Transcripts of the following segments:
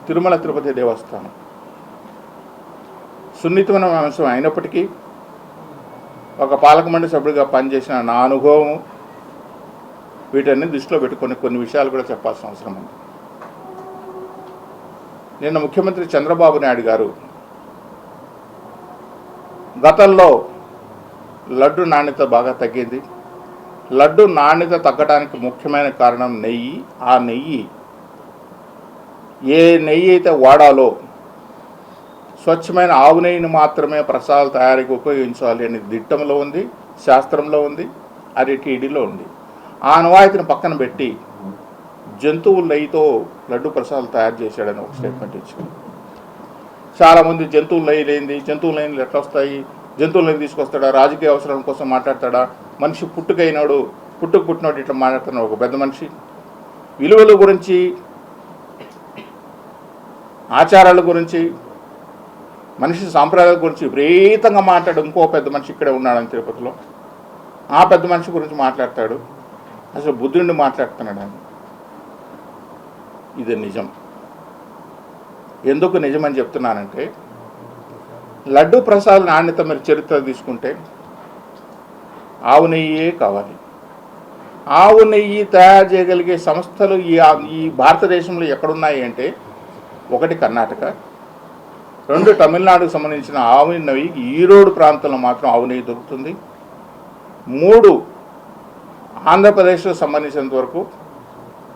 తిరుమల తిరుపతి దేవస్థానం సున్నితమైన అంశం అయినప్పటికీ ఒక పాలక మండలి సభ్యుడిగా పనిచేసిన నా అనుభవం వీటన్ని దృష్టిలో పెట్టుకొని కొన్ని విషయాలు కూడా చెప్పాల్సిన అవసరం ఉంది. నిన్న ముఖ్యమంత్రి చంద్రబాబు నాయుడు గారు గతంలో లడ్డు నాణ్యత బాగా తగ్గింది. లడ్డు నాణ్యత తగ్గడానికి ముఖ్యమైన కారణం నెయ్యి. ఆ నెయ్యి ఏ నెయ్యి అయితే వాడాలో స్వచ్ఛమైన ఆవు నెయ్యిని మాత్రమే ప్రసాదాల తయారీకి ఉపయోగించాలి అనేది దిట్టంలో ఉంది, శాస్త్రంలో ఉంది, అది టీడీలో ఉంది. ఆ అనువాయితీని పక్కన పెట్టి జంతువుల నెయ్యితో లడ్డు ప్రసాదాలు తయారు చేశాడని ఒక స్టేట్మెంట్ ఇచ్చాడు. చాలామంది జంతువుల నెయ్యి లేనిది, జంతువుల నెయ్యిలు ఎట్లా వస్తాయి, జంతువుల నెయ్యి తీసుకొస్తాడా, రాజకీయ అవసరం కోసం మాట్లాడతాడా, మనిషి పుట్టుకుపుట్టినోడు ఇట్లా మాట్లాడుతున్నాడు ఒక పెద్ద మనిషి. విలువల గురించి, ఆచారాల గురించి, మనిషి సాంప్రదాయాల గురించి విపరీతంగా మాట్లాడు ఇంకో పెద్ద మనిషి ఇక్కడే ఉన్నాడని తిరుపతిలో. ఆ పెద్ద మనిషి గురించి మాట్లాడతాడు. అసలు బుద్ధుడిని మాట్లాడుతున్నాడు అని. ఇది నిజం. ఎందుకు నిజమని చెప్తున్నానంటే, లడ్డు ప్రసాద్ నాణ్యత మీరు చరిత్ర తీసుకుంటే ఆవు నెయ్యే కావాలి. ఆవు నెయ్యి తయారు చేయగలిగే సంస్థలు ఈ భారతదేశంలో ఎక్కడున్నాయి అంటే, ఒకటి కర్ణాటక, 2 తమిళనాడుకు సంబంధించిన ఆవు నెయ్యి ఈరోడు ప్రాంతంలో మాత్రం ఆవు నెయ్యి దొరుకుతుంది. 3 ఆంధ్రప్రదేశ్లో సంబంధించినంత వరకు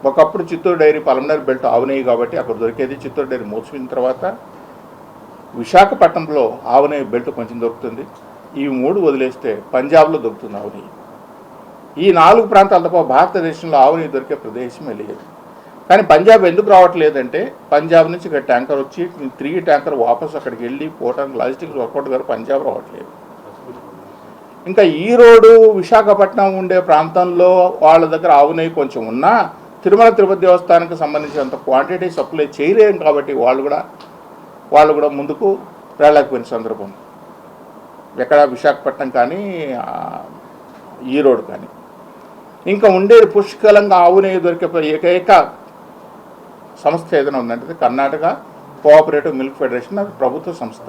ఒకప్పుడు చిత్తూరు డైరీ పలమనేరు బెల్ట్ ఆవు నెయ్యి కాబట్టి అక్కడ దొరికేది. చిత్తూరు డైరీ మూసిపోయిన తర్వాత విశాఖపట్నంలో ఆవు నెయ్యి బెల్ట్ కొంచెం దొరుకుతుంది. ఈ 3 వదిలేస్తే పంజాబ్లో దొరుకుతుంది ఆవు నెయ్యి. ఈ 4 ప్రాంతాల తప్ప భారతదేశంలో ఆవు నెయ్యి దొరికే ప్రదేశమే లేదు. కానీ పంజాబ్ ఎందుకు రావట్లేదంటే, పంజాబ్ నుంచి ఇక్కడ ట్యాంకర్ వచ్చి 3 ట్యాంకర్ వాపసు అక్కడికి వెళ్ళి పోవడానికి లాజిస్టిక్స్ వర్కౌట్ గారు పంజాబ్ రావట్లేదు. ఇంకా ఈరోడు విశాఖపట్నం ఉండే ప్రాంతంలో వాళ్ళ దగ్గర ఆవు నెయ్యి కొంచెం ఉన్నా తిరుమల తిరుపతి దేవస్థానానికి సంబంధించినంత క్వాంటిటీ సప్లై చేయలేము కాబట్టి వాళ్ళు కూడా ముందుకు రాలేకపోయిన సందర్భం. ఎక్కడ విశాఖపట్నం కానీ ఈరోడు కానీ. ఇంకా ఉండేది పుష్కలంగా ఆవు నెయ్యి దొరికే ఏకైక సంస్థ ఏదైనా ఉందంటే కర్ణాటక కోఆపరేటివ్ మిల్క్ ఫెడరేషన్. అది ప్రభుత్వ సంస్థ.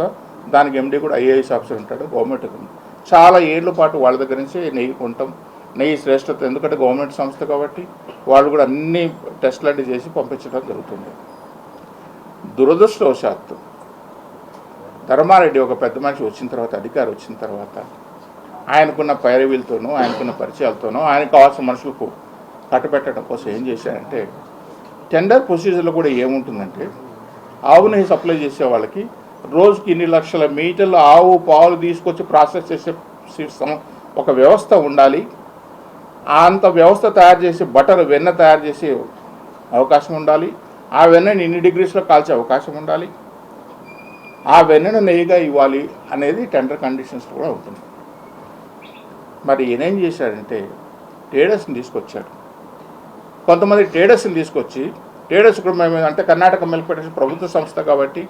దానికి ఎండీ కూడా ఐఏఎస్ ఆఫీసర్ ఉంటాడు. గవర్నమెంట్ చాలా ఏళ్ల పాటు వాళ్ళ దగ్గర నుంచి నెయ్యి కొంటాం. నెయ్యి శ్రేష్టత, ఎందుకంటే గవర్నమెంట్ సంస్థ కాబట్టి వాళ్ళు కూడా అన్ని టెస్టులన్నీ చేసి పంపించడం జరుగుతుంది. దురదృష్టవశాత్తు ధర్మారెడ్డి ఒక పెద్ద మనిషి వచ్చిన తర్వాత, అధికారి వచ్చిన తర్వాత, ఆయనకున్న పైరవీలతోనూ ఆయనకున్న పరిచయాలతోనూ ఆయనకు కావాల్సిన మనుషులకు కట్టబెట్టడం కోసం ఏం చేశారంటే, టెండర్ ప్రొసీజర్లో కూడా ఏముంటుందంటే, ఆవు నెయ్యి సప్లై చేసే వాళ్ళకి రోజుకి ఇన్ని లక్షల మీటర్లు ఆవు పాలు తీసుకొచ్చి ప్రాసెస్ చేసే ఒక వ్యవస్థ ఉండాలి. అంత వ్యవస్థ తయారు చేసి వెన్న తయారు చేసే అవకాశం ఉండాలి. ఆ వెన్నని ఇన్ని డిగ్రీస్లో కాల్చే అవకాశం ఉండాలి. ఆ వెన్నను నెయ్యిగా ఇవ్వాలి అనేది టెండర్ కండిషన్స్ కూడా ఉంటుంది. మరి ఈయనేం చేశాడంటే, ట్రేడర్స్ని తీసుకొచ్చాడు. కొంతమంది ట్రేడర్స్ని తీసుకొచ్చి, ట్రేడర్స్ కూడా అంటే కర్ణాటక మిల్క్ ఫెడరేషన్ ప్రభుత్వ సంస్థ కాబట్టి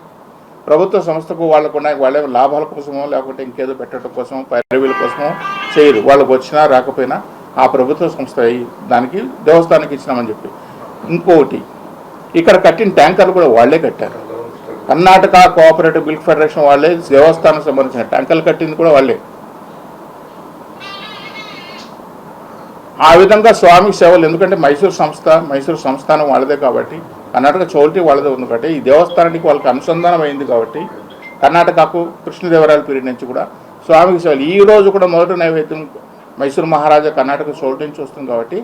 ప్రభుత్వ సంస్థకు వాళ్ళే లాభాల కోసమో లేకుంటే ఇంకేదో పెట్టడం కోసమో పైరవీల కోసమో చేయరు. వాళ్ళకు వచ్చినా రాకపోయినా ఆ ప్రభుత్వ సంస్థ దానికి దేవస్థానానికి ఇచ్చినామని చెప్పి. ఇంకొకటి, ఇక్కడ కట్టిన ట్యాంకర్లు కూడా వాళ్లే కట్టారు. కర్ణాటక కోఆపరేటివ్ మిల్క్ ఫెడరేషన్ వాళ్ళే దేవస్థానానికి సంబంధించిన ట్యాంకర్లు కట్టింది కూడా వాళ్ళే. ఆ విధంగా స్వామి సేవలు, ఎందుకంటే మైసూరు సంస్థానం వాళ్ళదే కాబట్టి, కర్ణాటక చౌల్టీ వాళ్ళదే ఉంది కాబట్టి, ఈ దేవస్థానానికి వాళ్ళకి అనుసంధానం అయింది కాబట్టి, కర్ణాటకకు కృష్ణదేవరాయల పీరియడ్ నుంచి కూడా స్వామికి సేవలు. ఈ రోజు కూడా మొదటి నైవేద్యం మైసూరు మహారాజా కర్ణాటక చౌల్టీ నుంచి వస్తుంది కాబట్టి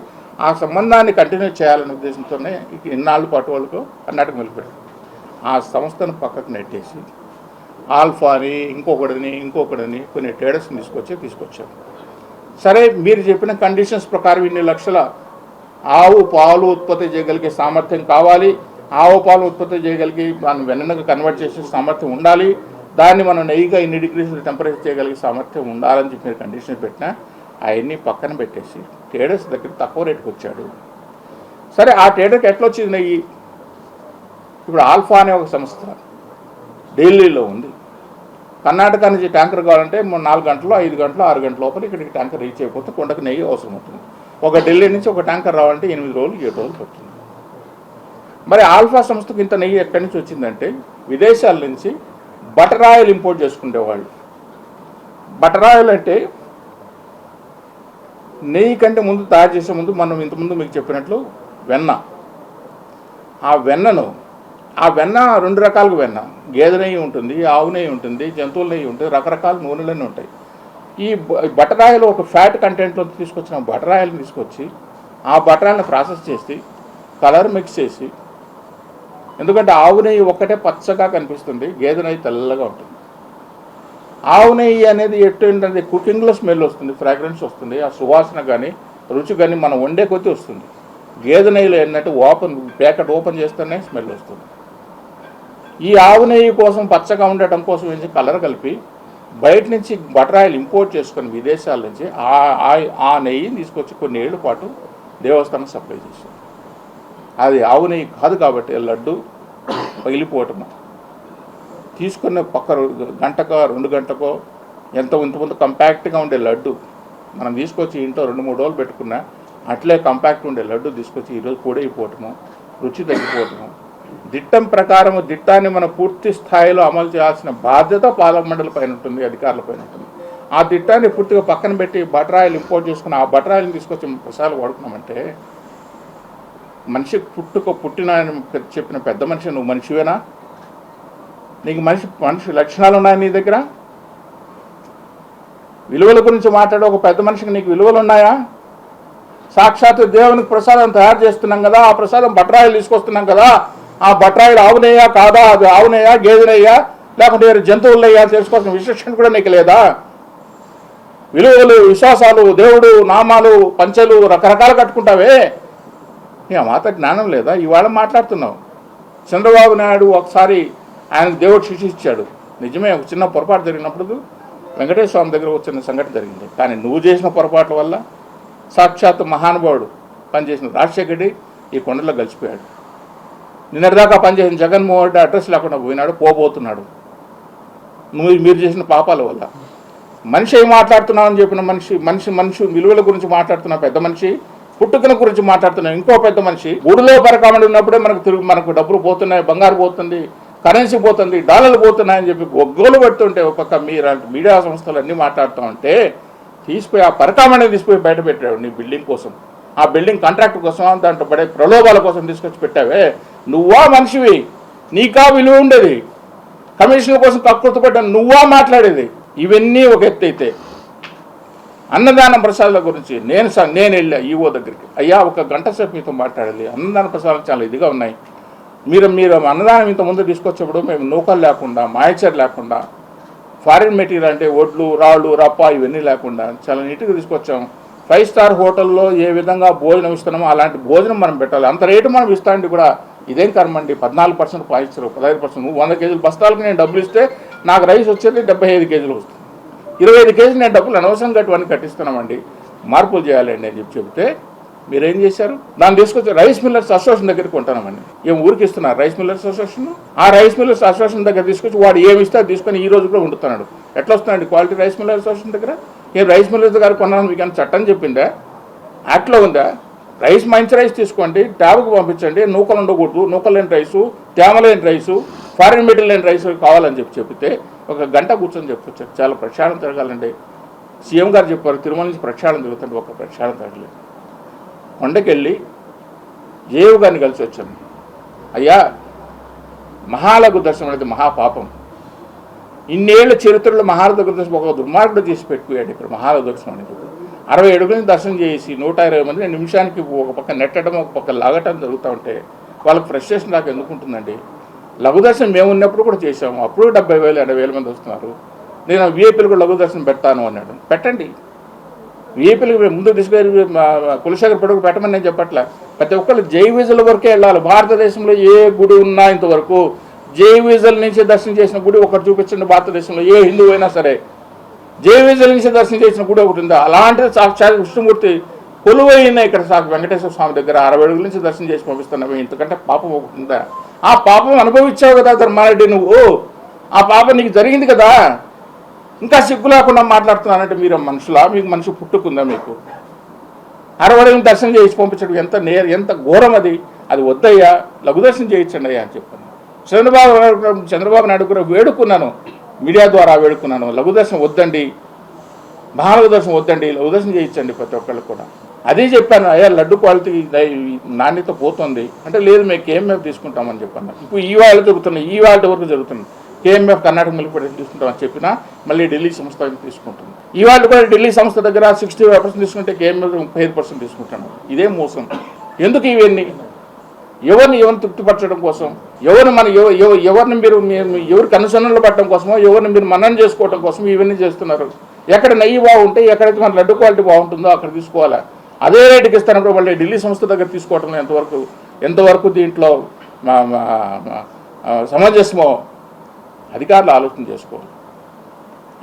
ఆ సంబంధాన్ని కంటిన్యూ చేయాలనే ఉద్దేశంతోనే ఇన్నాళ్ళ పాటు వాళ్ళకు కర్ణాటక నిలిపారు. ఆ సంస్థను పక్కకు నెట్టేసి ఆల్ఫాని ఇంకొకటిని కొన్ని ట్రేడర్స్ని తీసుకొచ్చారు. సరే, మీరు చెప్పిన కండిషన్స్ ప్రకారం ఇన్ని లక్షల ఆవు పాలు ఉత్పత్తి చేయగలిగే సామర్థ్యం కావాలి, ఆవు పాలు ఉత్పత్తి చేయగలిగి మనం వెన్నగా కన్వర్ట్ చేసే సామర్థ్యం ఉండాలి, దాన్ని మనం నెయ్యిగా ఇన్ని డిగ్రీస్ టెంపరేచర్ చేయగలిగే సామర్థ్యం ఉండాలని చెప్పి మీరు కండిషన్ పెట్టినా అవన్నీ పక్కన పెట్టేసి ట్రేడర్స్ దగ్గర తక్కువ రేటుకి వచ్చాడు. సరే, ఆ ట్రేడర్కి ఎట్లా వచ్చింది నెయ్యి? ఇప్పుడు ఆల్ఫా అనే ఒక సంస్థ ఢిల్లీలో ఉంది. కర్ణాటక నుంచి ట్యాంకర్ కావాలంటే 4 గంటలు 5 గంటలు 6 గంటల లోపల ఇక్కడికి ట్యాంకర్ రీచ్ అయిపోతే కొండకు నెయ్యి అవసరం అవుతుంది. ఒక ఢిల్లీ నుంచి ఒక ట్యాంకర్ రావాలంటే 8 రోజులు 7 రోజులు పడుతుంది. మరి ఆల్ఫా సంస్థకు ఇంత నెయ్యి ఎక్కడి నుంచి వచ్చిందంటే విదేశాల నుంచి బటర్ ఆయిల్ ఇంపోర్ట్ చేసుకునేవాళ్ళు. బటర్ ఆయిల్ అంటే నెయ్యి కంటే ముందు తయారు చేసే ముందు మనం ఇంతకుముందు మీకు చెప్పినట్లు వెన్న. ఆ వెన్న 2 రకాలుగా వెన్న, గేదె నెయ్యి ఉంటుంది, ఆవు నెయ్యి ఉంటుంది, జంతువుల నెయ్యి ఉంటుంది, రకరకాల నూనెలన్నీ ఉంటాయి. ఈ బటర్ ఆయిల్ ఒక ఫ్యాట్ కంటెంట్లో తీసుకొచ్చిన బటర్ ఆయిల్ని తీసుకొచ్చి ఆ బటర్ ఆయిల్ని ప్రాసెస్ చేసి కలర్ మిక్స్ చేసి, ఎందుకంటే ఆవు నెయ్యి ఒక్కటే పచ్చగా కనిపిస్తుంది, గేదె నెయ్యి తెల్లగా ఉంటుంది. ఆవు నెయ్యి అనేది ఏంటంటే కుకింగ్లో స్మెల్ వస్తుంది, ఫ్రాగ్రెన్స్ వస్తుంది, ఆ సువాసన కానీ రుచి కానీ మనం వండే కొద్దీ వస్తుంది. గేదె నెయ్యిలో ఏంటంటే ప్యాకెట్ ఓపెన్ చేస్తేనే స్మెల్ వస్తుంది. ఈ ఆవు నెయ్యి కోసం పచ్చగా ఉండటం కోసం ఏంటి కలర్ కలిపి బయట నుంచి బటర్ ఆయిల్ ఇంపోర్ట్ చేసుకొని విదేశాల నుంచి ఆ నెయ్యిని తీసుకొచ్చి కొన్ని ఏళ్ళ పాటు దేవస్థానం సప్లై చేశారు. అది ఆవు నెయ్యి కాదు కాబట్టి లడ్డు పగిలిపోవటము, తీసుకున్న పక్క గంటకో 2 గంటకో ఇంతకుముందు కంపాక్ట్గా ఉండే లడ్డు మనం తీసుకొచ్చి ఇంట్లో 2-3 రోజులు పెట్టుకున్నా అట్లే కంపాక్ట్ ఉండే లడ్డు తీసుకొచ్చి ఈరోజు పొడైపోవటము, రుచి తగ్గిపోవటము. దిట్టం ప్రకారం దిట్టాన్ని మనం పూర్తి స్థాయిలో అమలు చేయాల్సిన బాధ్యత పాలక మండలి పైన ఉంటుంది, అధికారుల పైన ఉంటుంది. ఆ దిట్టాన్ని పూర్తిగా పక్కన పెట్టి బటర్ ఆయిల్ ఇంపోర్ట్ చేసుకుని ఆ బటర్ ఆయిల్ని తీసుకొచ్చి ప్రసాదాలు వాడుకున్నామంటే మనిషి పుట్టిన చెప్పిన పెద్ద మనిషి నువ్వు మనిషివేనా? నీకు మనిషి లక్షణాలు ఉన్నాయి నీ దగ్గర? విలువల గురించి మాట్లాడే ఒక పెద్ద మనిషికి నీకు విలువలు ఉన్నాయా? సాక్షాత్తు దేవునికి ప్రసాదం తయారు చేస్తున్నాం కదా, ఆ ప్రసాదం బటర్ ఆయిల్ తీసుకొస్తున్నాం కదా, ఆ బటర్ ఆయిల్ ఆవునేయా కాదా, అది ఆవునేయా గేదెనయ్యా లేకుంటే జంతువులయ్యా తెలుసుకోవాల్సిన విశేషణ కూడా నీకు లేదా? విలువలు, విశ్వాసాలు, దేవుడు నామాలు, పంచెలు రకరకాలు కట్టుకుంటావే, ఇక మాత జ్ఞానం లేదా? ఇవాళ మాట్లాడుతున్నావు. చంద్రబాబు నాయుడు ఒకసారి ఆయనకు దేవుడు శిక్ష ఇచ్చాడు, నిజమే. ఒక చిన్న పొరపాటు జరిగినప్పుడు వెంకటేశ్వర స్వామి దగ్గర వచ్చిన సంఘటన జరిగింది. కానీ నువ్వు చేసిన పొరపాట్ల వల్ల సాక్షాత్ మహానుభావుడు పనిచేసిన రాజశేఖర రెడ్డి ఈ కొండలో గలిచిపోయాడు. నిన్నటిదాకా పనిచేసిన జగన్మోహన్ రెడ్డి అడ్రస్ లేకుండా పోబోతున్నాడు మీరు చేసిన పాపాల వల్ల. మనిషి ఏం మాట్లాడుతున్నావు అని చెప్పిన మనిషి విలువల గురించి మాట్లాడుతున్న పెద్ద మనిషి, పుట్టుకల గురించి మాట్లాడుతున్నాం ఇంకో పెద్ద మనిషి. గుడిలో పరకామడి ఉన్నప్పుడే మనకు డబ్బులు పోతున్నాయి, బంగారు పోతుంది, కరెన్సీ పోతుంది, డాలర్లు పోతున్నాయని చెప్పి గొగ్గోలు పెడుతుంటే ఒక్కొక్క మీడియా సంస్థలు అన్నీ మాట్లాడుతూ ఉంటే తీసిపోయి ఆ పరకామణి తీసిపోయి బయట పెట్టాడు నీ బిల్డింగ్ కోసం, ఆ బిల్డింగ్ కాంట్రాక్ట్ కోసం, దాంట్లో పడే ప్రలోభాల కోసం తీసుకొచ్చి పెట్టావే. నువ్వా మనిషివి? నీకా విలువ ఉండేది? కమిషన్ల కోసం కక్కుర్తిపడ్డా నువ్వా మాట్లాడేది? ఇవన్నీ ఒక ఎత్తు అయితే అన్నదాన ప్రసాదాల గురించి నేను వెళ్ళా ఈవో దగ్గరికి. అయ్యా 1 గంట సేపు మీతో మాట్లాడాలి, అన్నదాన ప్రసాదాలు చాలా ఇదిగా ఉన్నాయి, మీరు అన్నదానం ఇంత ముందు తీసుకొచ్చేప్పుడు మేము నూకలు లేకుండా, మాయచర్ లేకుండా, ఫారిన్ మెటీరియల్ అంటే ఒడ్లు, రాళ్ళు, రప్ప ఇవన్నీ లేకుండా చాలా నీట్గా తీసుకొచ్చాం. 5 స్టార్ హోటల్లో ఏ విధంగా భోజనం ఇస్తున్నామో అలాంటి భోజనం మనం పెట్టాలి. అంత రేటు మనం ఇస్తాండి కూడా ఇదేం కర్మండి. 14% పాయిస్తారు, 15%. నువ్వు 100 కేజీల బస్తాలకు నేను డబ్బులు ఇస్తే నాకు రైస్ వచ్చేది 75 కేజీలు వస్తుంది. 25 కేజీలు నేను డబ్బులు అనవసరం కట్టువన్నీ కట్టిస్తున్నామండి, మార్పులు చేయాలండి అని చెప్తే మీరేం చేశారు? దాన్ని తీసుకొచ్చి రైస్ మిల్లర్స్ అసోసియేషన్ దగ్గరికి కొంటామండి. ఏం ఊరికి ఇస్తున్నారు రైస్ మిల్లర్స్ అసోసియేషన్? ఆ రైస్ మిల్లర్స్ అసోసియేషన్ దగ్గర తీసుకొచ్చి వాడు ఏమి ఇస్తే తీసుకొని ఈ రోజు కూడా వండుతున్నాడు. ఎట్లా వస్తున్నాడు క్వాలిటీ రైస్ మిల్లర్స్ అసోసియేషన్ దగ్గర? ఏం రైస్ మిల్లర్స్ దగ్గర కొన్నాను మీకు ఏమైనా చట్టం చెప్పిందా? యాక్ట్లో ఉందా? మంచి రైస్ తీసుకోండి, ట్యాబ్కి పంపించండి, నూకలు ఉండకూడదు, నూకలు లేని రైసు, తేమ లేని రైసు, ఫారిన్ మెటీరియల్ లేని రైసు కావాలని చెప్తే 1 గంట కూర్చొని చెప్పొచ్చారు. చాలా ప్రక్షాళన జరగాలండి. సీఎం గారు చెప్పారు తిరుమల నుంచి ప్రక్షాళన జరుగుతుంది, ఒక ప్రక్షాళన జరగలేదు. కొండకెళ్ళి జేవు గారిని కలిసి వచ్చాను. అయ్యా మహాలఘు దర్శనం అనేది మహాపాపం. ఇన్నేళ్ల చరిత్రలో మహాలఘు దర్శనం ఒక దుర్మార్గుడు చేసి పెట్టుకుపోయాడు. ఇక్కడ మహాలఘు దర్శనం అనేది 60 అడుగుల నుంచి దర్శనం చేసి 120 మందిని నిమిషానికి ఒక పక్క నెట్టడం, ఒక పక్క లాగటం జరుగుతూ ఉంటే వాళ్ళకి ఫ్రస్ట్రేషన్ నాకు ఎందుకు ఉంటుందండి? లఘు దర్శనం మేము ఉన్నప్పుడు కూడా చేసాము, అప్పుడు 70,000 80,000 మంది వస్తున్నారు. నేను వీఐపీలు కూడా లఘు దర్శనం పెడతాను అన్నాడు. పెట్టండి, వీఐపీలకు ముందు తీసుకెళ్ళి కులశేఖర్ పడుకు పెట్టమని నేను చెప్పట్లే. ప్రతి ఒక్కళ్ళు జై విజుల వరకే వెళ్ళాలి. భారతదేశంలో ఏ గుడి ఉన్నా ఇంతవరకు జై విజుల నుంచి దర్శనం చేసిన గుడి ఒకటి చూపించండి. భారతదేశంలో ఏ హిందువు అయినా సరే జై విజుల నుంచి దర్శనం చేసిన గుడి ఒకటి ఉందా? అలాంటిది సాక్షాత్ విష్ణుమూర్తి కొలువైన ఇక్కడ వెంకటేశ్వర స్వామి దగ్గర 60 అడుగుల నుంచి దర్శనం చేసి పంపిస్తున్నావు. ఇంతకంటే పాపం ఒకటి ఉందా? ఆ పాపం అనుభవించావు కదా ధర్మారెడ్డి నువ్వు, ఆ పాపం నీకు జరిగింది కదా. ఇంకా సిగ్గు లేకుండా మాట్లాడుతున్నానంటే మీరు మనుషులా? మీకు మనిషి పుట్టుకుందా? మీకు 60 అడుగులు దర్శనం చేసి పంపించడం ఎంత ఘోరం అది. అది వద్దయ్యా, లఘుదర్శనం చేయించండి అయ్యా అని చెప్పాను. చంద్రబాబు నాయుడు కూడా వేడుకున్నాను, మీడియా ద్వారా వేడుకున్నాను, లఘుదర్శనం వద్దండి, మహాలఘుదర్శనం వద్దండి, లఘుదర్శనం చేయించండి ప్రతి ఒక్కళ్ళు కూడా. అదే చెప్పాను, అయ్యా లడ్డు క్వాలిటీ నాణ్యత పోతుంది అంటే, లేదు మేము కేఎంఎఫ్ తీసుకుంటామని చెప్పాను. ఇప్పుడు ఈ వాళ్ళు జరుగుతున్నాయి, ఈ వాళ్ళ వరకు జరుగుతుంది, కేఎంఎఫ్ కర్ణాటక మిల్క్ ఫెడరేషన్ తీసుకుంటామని చెప్పినా మళ్ళీ ఢిల్లీ సంస్థ తీసుకుంటుంది. ఈ వాళ్ళు కూడా ఢిల్లీ సంస్థ దగ్గర 65% తీసుకుంటే కేఎంఎఫ్ 35% తీసుకుంటాను. ఇదే మోసం. ఎందుకు ఇవన్నీ? ఎవరిని తృప్తిపరచడం కోసం, ఎవరిని మీరు ఎవరికి అనుసరణలు పట్టడం కోసమో, ఎవరిని మీరు మననం చేసుకోవడం కోసం ఇవన్నీ చేస్తున్నారు. ఎక్కడ నెయ్యి బాగుంటే, ఎక్కడైతే మన లడ్డు క్వాలిటీ బాగుంటుందో అక్కడ తీసుకోవాలా. అదే రేటుకి ఇస్తానప్పుడు మళ్ళీ ఢిల్లీ సంస్థ దగ్గర తీసుకోవటం ఎంతవరకు దీంట్లో సమంజసమో అధికారులు ఆలోచన చేసుకోవాలి.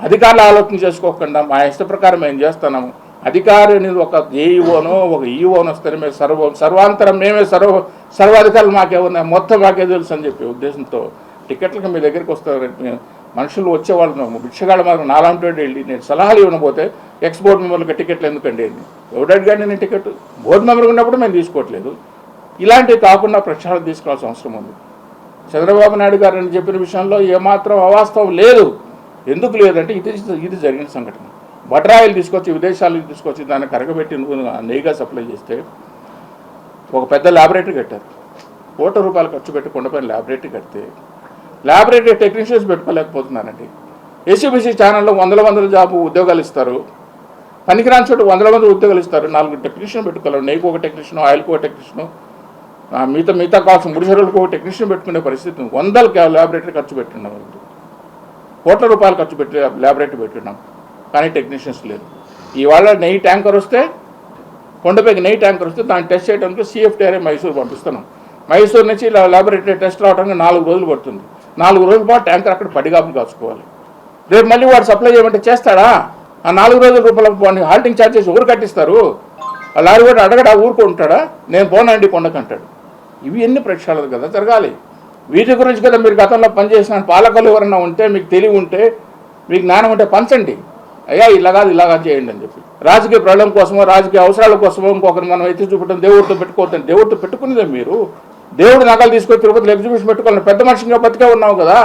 అధికారులు ఆలోచన చేసుకోకుండా మా ఇష్ట ప్రకారం మేము చేస్తున్నాము. అధికారిని ఒక ఏఈఓనో ఒక ఈఓనో వస్తే మేము సర్వాంతరం మేమే సర్వాధికారులు మాకేమన్నా మొత్తం మాకే తెలుసు అని చెప్పి ఉద్దేశంతో టికెట్లకు మీ దగ్గరికి వస్తారు. మనుషులు వచ్చేవాళ్ళు భిక్షగాళ్ళ మాత్రం నాలాంటి వెళ్ళి నేను సలహాలు ఇవ్వకపోతే ఎక్స్ బోర్డు మెంబర్లకు టికెట్లు ఎందుకండి? ఎవడు అడిగాడు నేను టికెట్? బోర్డు మెంబర్ ఉన్నప్పుడు మేము తీసుకోవట్లేదు. ఇలాంటివి కాకుండా ప్రక్షాళన తీసుకోవాల్సిన అవసరం ఉంది. చంద్రబాబు నాయుడు గారు అని చెప్పిన విషయంలో ఏమాత్రం అవాస్తవం లేదు. ఎందుకు లేదంటే ఇది జరిగిన సంఘటన. బటరాయిలు తీసుకొచ్చి విదేశాలకు తీసుకొచ్చి దాన్ని కరగబెట్టి నెయ్యిగా సప్లై చేస్తే ఒక పెద్ద ల్యాబొరేటరీ కట్టారు. ₹1,00,00,000 ఖర్చు పెట్టి కొండపైన ల్యాబొరేటరీ కడితే ల్యాబొరేటరీ టెక్నీషియన్స్ పెట్టుకోలేకపోతున్నారండి. ఏసీబీసీ ఛానల్లో వందల జాబు ఉద్యోగాలు ఇస్తారు, పనికిరాని చోటు వందల ఉద్యోగాలు ఇస్తారు. 4 టెక్నీషియన్ పెట్టుకోలేరు. నెయ్యికి ఒక టెక్నీషియన్, ఆయిల్కి ఒక టెక్నీషియన్, మిగతా కావాల్సిన ముడిసరులకు ఒక టెక్నీషియన్ పెట్టుకునే పరిస్థితి. వందలు ల్యాబొరేటరీ ఖర్చు పెట్టినాం, ₹1,00,00,000 ఖర్చు పెట్టి ల్యాబొరేటరీ పెట్టినాం, కానీ టెక్నీషియన్స్ లేదు. ఇవాళ నెయ్యి ట్యాంకర్ వస్తే, కొండపైకి నెయ్యి ట్యాంకర్ వస్తే దాన్ని టెస్ట్ చేయడానికి CFTRA మైసూరు పంపిస్తున్నాం. మైసూరు నుంచి ల్యాబొరేటరీ టెస్ట్ రావడానికి 4 రోజులు పడుతుంది. 4 రోజుల పాటు ట్యాంకర్ అక్కడ పడిగాపులు కాచుకోవాలి. రేపు మళ్ళీ వాడు సప్లై చేయమంటే చేస్తాడా? ఆ 4 రోజుల రూపాయల హాల్టింగ్ ఛార్జెస్ ఎవరు కట్టిస్తారు? ఆ లారీ వాడు అడగడా, ఊరుకుంటాడా? నేను పోనండి కొండకంటాడు. ఇవి ఎన్ని ప్రక్షాళనలు కదా జరగాలి. వీటి గురించి కదా మీరు గతంలో పనిచేసిన పాలకులు ఎవరన్నా ఉంటే, మీకు తెలివి ఉంటే, మీకు జ్ఞానం ఉంటే పంచండి. అయ్యా ఇలాగా చేయండి అని చెప్పి. రాజకీయ ప్రళయం కోసమో, రాజకీయ అవసరాల కోసమో ఇంకొకరు మనం ఎత్తి చూపడం, దేవుడితో పెట్టుకోవద్దని. దేవుడితో పెట్టుకునేదే మీరు. దేవుడు నగలు తీసుకొని తిరుపతిలో ఎగ్జిబిషన్ పెట్టుకోవాలి. పెద్ద మనిషిగా బతికే ఉన్నావు కదా.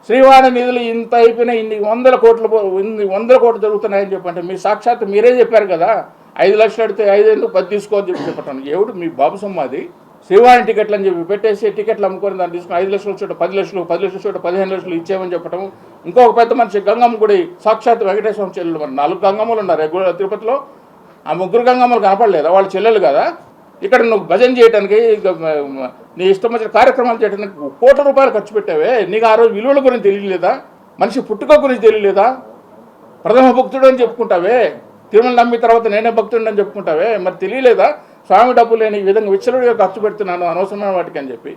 శ్రీవాణి నిధులు ఇంత అయిపోయినాయి, ఇన్ని వందల కోట్లు జరుగుతున్నాయని చెప్పంటే మీరు సాక్షాత్ మీరే చెప్పారు కదా. 5 లక్షలు అడితే 5 ఎందుకు 10 తీసుకోని చెప్పి చెప్పటం ఎవడు? మీ బాబు సొమ్మాది. శ్రీవాణి టికెట్లు అని చెప్పి పెట్టేసి టికెట్లు అమ్ముకొని దాన్ని తీసుకుని 5 లక్షల చోట 10 లక్షలు, 10 లక్షల చోట 15 లక్షలు ఇచ్చేమని చెప్పడం. ఇంకొక పెద్ద మనిషి గంగమ్మ గుడి సాక్షాత్ వెంకటేశ్వర చెల్లెలు. మరి 4 గంగమ్మలు ఉన్నారు తిరుపతిలో. ఆ 3 గంగమ్మలు కనపడలేదా? వాళ్ళ చెల్లెలు కదా. ఇక్కడ నువ్వు భజన చేయడానికి, నీ ఇష్టం వచ్చిన కార్యక్రమాలు చేయడానికి ₹1,00,00,000 ఖర్చు పెట్టావే. నీకు ఆ రోజు విలువల గురించి తెలియలేదా? మనిషి పుట్టుక గురించి తెలియలేదా? ప్రథమ భక్తుడు అని చెప్పుకుంటావే. తిరుమల నమ్మిన తర్వాత నేనే భక్తుడిని అని చెప్పుకుంటావే. మరి తెలియలేదా? స్వామి డబ్బు లేని ఈ విధంగా విచ్చలుడిగా ఖర్చు పెడుతున్నాను అనవసరమైన వాటికి అని చెప్పి.